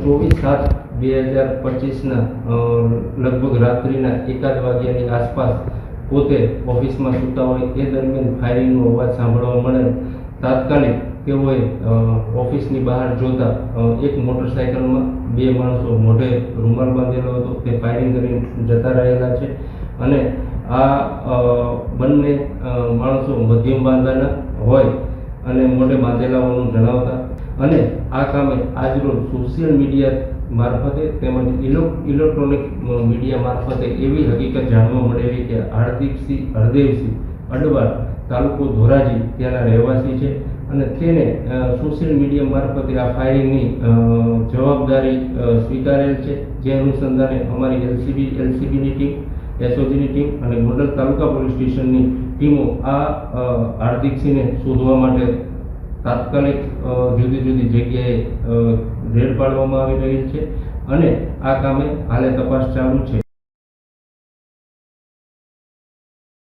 24/7/2025 લગભગ રાત્રિના 1 વાગ્યાની આસપાસ પોતે ઓફિસમાં સૂતા હોય એ દરમિયાન ફાયરિંગનો અવાજ સાંભળવા મળે. તાત્કાલિક તેઓએ ઓફિસની બહાર જોતા એક મોટરસાઇકલમાં 2 માણસો મોઢે રૂમાલ બાંધેલો હતો તે ફાયરિંગ કરીને જતા રહેલા છે અને આ બંને માણસો મધ્યમ બાંધાના હોય અને મોઢે બાંધેલા હોવાનું જણાવતા અને આ કામે આજરોજ સોશિયલ મીડિયા મારફતે તેમજ ઇલેક્ટ્રોનિક મીડિયા મારફતે એવી હકીકત જાણવા મળેલી કે હાર્દિકસિંહ હરદેવસિંહ અડવાલ તાલુકો ધોરાજી ત્યાંના રહેવાસી છે અને તેને સોશિયલ મીડિયા મારફતે આ ફાયરિંગની જવાબદારી સ્વીકારેલ છે. જે અનુસંધાને અમારી એલસીબીની ટીમ, એસઓજીની ટીમ અને ગોંડલ તાલુકા પોલીસ સ્ટેશનની ટીમો આ હાર્દિકસિંહને શોધવા માટે તાત્કાલિક જુદી જુદી જગ્યાએ રેડ પાડવામાં આવી રહી છે અને આ કામે હાલે તપાસ ચાલુ છે.